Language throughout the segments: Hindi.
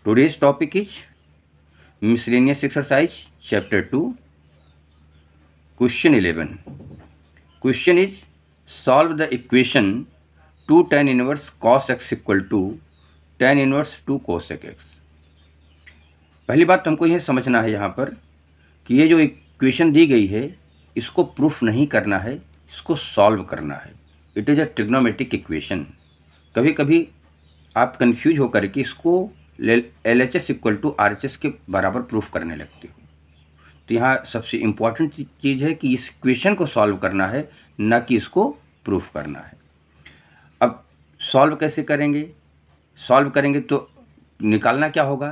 Today's topic is miscellaneous exercise chapter 2 question 11. Question is solve the equation 2 tan inverse cos x equal to tan inverse 2 cosec x. पहली बात तो हमको यह समझना है यहाँ पर कि ये जो इक्वेशन दी गई है इसको प्रूफ नहीं करना है, इसको सॉल्व करना है. It is a trigonometric equation. कभी कभी आप कंफ्यूज होकर के इसको LHS इक्वल टू RHS के बराबर प्रूफ करने लगते हो. तो यहाँ सबसे इम्पॉर्टेंट चीज़ है कि इस इक्वेशन को सॉल्व करना है, ना कि इसको प्रूफ करना है. अब सॉल्व कैसे करेंगे? सॉल्व करेंगे तो निकालना क्या होगा?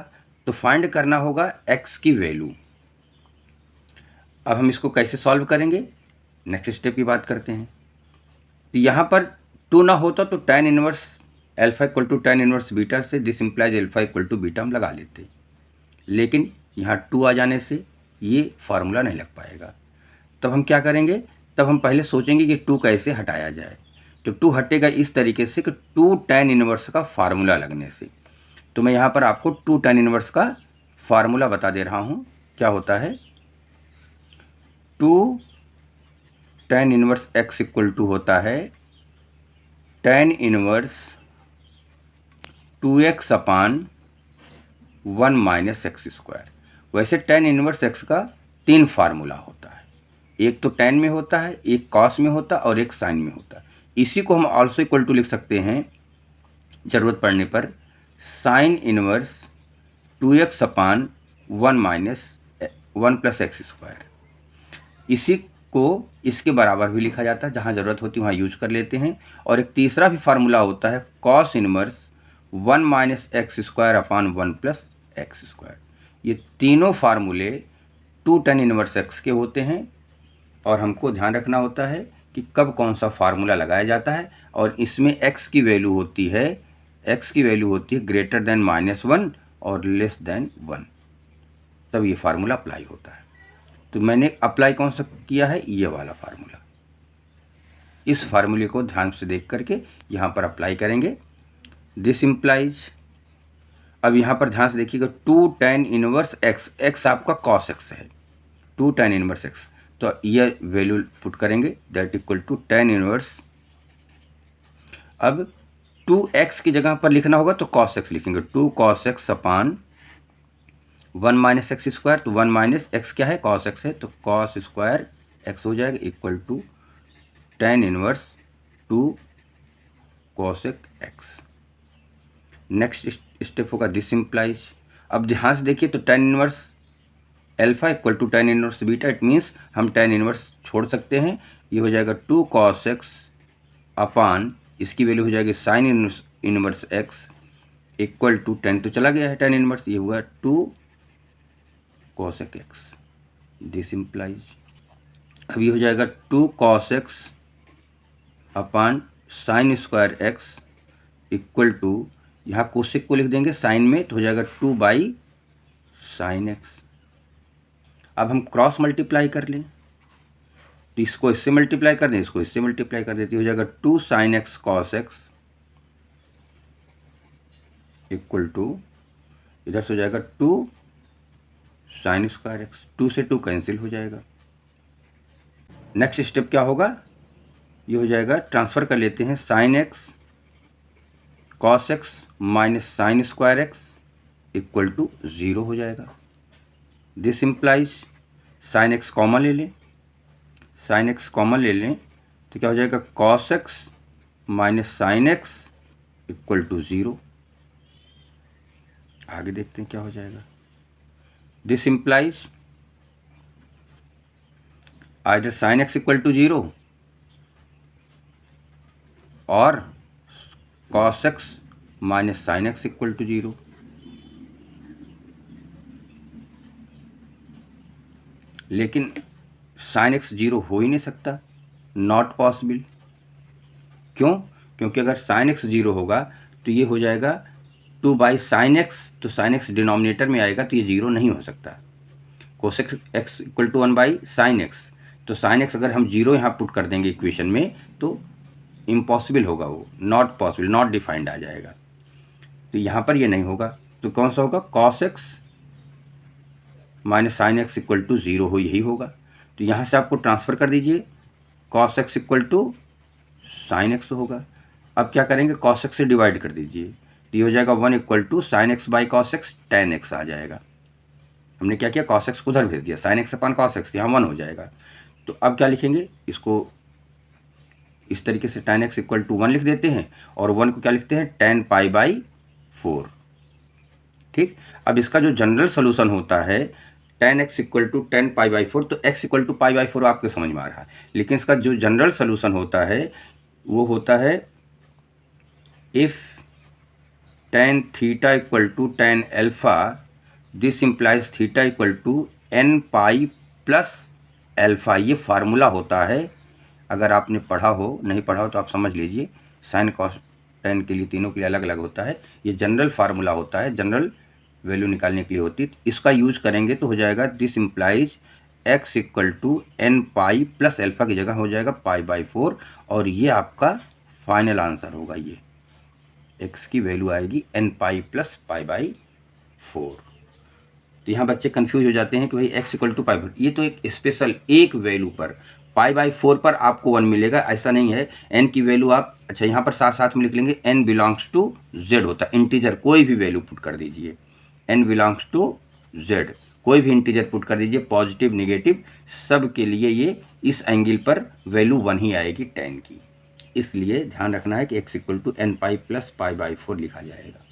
तो फाइंड करना होगा x की वैल्यू. अब हम इसको कैसे सॉल्व करेंगे, नेक्स्ट स्टेप की बात करते हैं. तो यहाँ पर 2 ना होता तो tan inverse alpha equal to tan inverse beta से this implies alpha equal to beta हम लगा लेते, लेकिन यहाँ 2 आ जाने से ये फार्मूला नहीं लग पाएगा. तब हम क्या करेंगे? तब हम पहले सोचेंगे कि 2 कैसे हटाया जाए. तो 2 हटेगा इस तरीके से कि 2 tan इनवर्स का फार्मूला लगने से. तो मैं यहाँ पर आपको 2 tan इनवर्स का फार्मूला बता दे रहा हूँ. क्या होता है? 2 tan inverse x equal to होता है tan inverse 2x upon 1 minus x square. वैसे tan इनवर्स x का 3 फार्मूला होता है. एक तो tan में होता है, एक cos में होता है और एक sin में होता है. इसी को हम ऑल्सो इक्वल टू लिख सकते हैं ज़रूरत पड़ने पर sin inverse 2x upon 1 minus 1 plus x square. इसी को इसके बराबर भी लिखा जाता है, जहाँ ज़रूरत होती है वहाँ यूज कर लेते हैं. और एक तीसरा भी फार्मूला होता है cos inverse 1 minus x square upon 1 plus x square. ये तीनों फार्मूले 2 tan इनवर्स x के होते हैं और हमको ध्यान रखना होता है कि कब कौन सा फार्मूला लगाया जाता है. और इसमें x की वैल्यू होती है ग्रेटर देन -1 और लेस देन 1, तब ये फार्मूला अप्लाई होता है. तो मैंने अप्लाई कौन सा किया है? ये वाला फार्मूला. इस फार्मूले को ध्यान से देख करके यहाँ पर अप्लाई करेंगे. दिस इम्प्लाइज, अब यहाँ पर ध्यान से देखिएगा 2 tan इनवर्स x आपका cos x है. 2 tan इनवर्स x, तो ये वैल्यू पुट करेंगे that equal to tan inverse. अब 2x की जगह पर लिखना होगा तो cos x लिखेंगे. 2 cos x अपान 1 माइनस एक्स स्क्वायर. तो 1 माइनस एक्स क्या है? cos x है. तो cos स्क्वायर x हो जाएगा equal to tan inverse 2 cosec x. Next step होगा दिस इम्प्लाइज. अब ध्यान से देखिए तो tan inverse alpha equal to tan inverse beta. It means हम tan इनवर्स छोड़ सकते हैं. ये हो जाएगा 2 cos x अपान इसकी वैल्यू हो जाएगी sin inverse x equal to tan तो चला गया है tan इनवर्स. ये हुआ 2 cosec x. दिस इम्प्लाइज, अब ये हो जाएगा 2 cos x upon sin square x equal to, यहाँ कोसेक को लिख देंगे साइन में तो हो जाएगा 2 बाई sin x. अब हम क्रॉस मल्टीप्लाई कर लें तो इसको इससे मल्टीप्लाई कर दें, इसको इससे मल्टीप्लाई कर देते, हो जाएगा 2 sin x cos x equal to, इधर से हो जाएगा 2 sin स्क्वायर x. 2 से 2 कैंसिल हो जाएगा. नेक्स्ट स्टेप क्या होगा? ये हो जाएगा, ट्रांसफ़र कर लेते हैं sin x cos x minus sine square x equal to 0 हो जाएगा. This implies sin x common ले लें, sin x कॉमन ले लें तो क्या हो जाएगा? cos x minus sine x equal to 0. आगे देखते हैं क्या हो जाएगा. This implies either sin x equal to 0 और cos x minus sine x equal to 0. लेकिन sin x 0 हो ही नहीं सकता, नॉट पॉसिबल. क्यों? क्योंकि अगर sin x 0 होगा तो ये हो जाएगा 2 बाई साइन x. तो sin x डिनोमिनेटर में आएगा तो ये 0 नहीं हो सकता. cosec x equal to 1 by sine x. तो sin x अगर हम 0 यहाँ पुट कर देंगे इक्वेशन में तो इम्पॉसिबल होगा, वो नॉट पॉसिबल, नॉट डिफाइंड आ जाएगा. तो यहाँ पर ये नहीं होगा. तो कौन सा होगा, cos x minus sine x equal to 0 हो, यही होगा। तो यहाँ से आपको ट्रांसफ़र कर दीजिए, cos x equal to sine x होगा। अब क्या करेंगे, कॉस एक्स से डिवाइड कर दीजिए, तो ये हो जाएगा 1 equal to sine x by cos x, tan x आ जाएगा। हमने क्या किया, कॉस एक्स को उधर भेज दिया, sine x upon cos x, यहाँ 1 हो जाएगा। तो अब क्या लिखेंगे, इसको इस तरीके से tan x इक्वल टू 1 लिख देते हैं, और 1 को क्या लिखते हैं, tan पाई बाई 4। ठीक, अब इसका जो जनरल सोल्यूशन होता है tan x equal to tan pi by 4, तो x equal to pi by 4 आपके समझ में आ रहा है, लेकिन इसका जो जनरल सोल्यूशन होता है वो होता है if tan theta equal to tan alpha, this implies theta equal to n pi plus alpha. ये फार्मूला होता है, अगर आपने पढ़ा हो, नहीं पढ़ा हो तो आप समझ लीजिए, साइन कॉस टेन के लिए, तीनों के लिए अलग अलग होता है। ये जनरल फार्मूला होता है, जनरल वैल्यू निकालने के लिए होती है। इसका यूज करेंगे तो हो जाएगा this implies x equal to n pi plus alpha की जगह हो जाएगा पाई बाई 4, और ये आपका फाइनल आंसर होगा। ये x की वैल्यू आएगी n pi plus pi by 4। तो यहाँ बच्चे कंफ्यूज हो जाते हैं कि भाई x इक्वल टू पाई, ये तो एक स्पेशल एक वैल्यू पर, पाई बाई 4 पर आपको 1 मिलेगा, ऐसा नहीं है। n की वैल्यू आप, अच्छा यहाँ पर साथ साथ में लिख लेंगे n बिलोंग्स टू z होता है, इंटीजर कोई भी वैल्यू पुट कर दीजिए, n बिलोंग्स टू z, कोई भी इंटीजर पुट कर दीजिए, पॉजिटिव नेगेटिव सब के लिए ये इस एंगल पर वैल्यू 1 ही आएगी tan की। इसलिए ध्यान रखना है कि x equal to n pi plus pi by 4 लिखा जाएगा।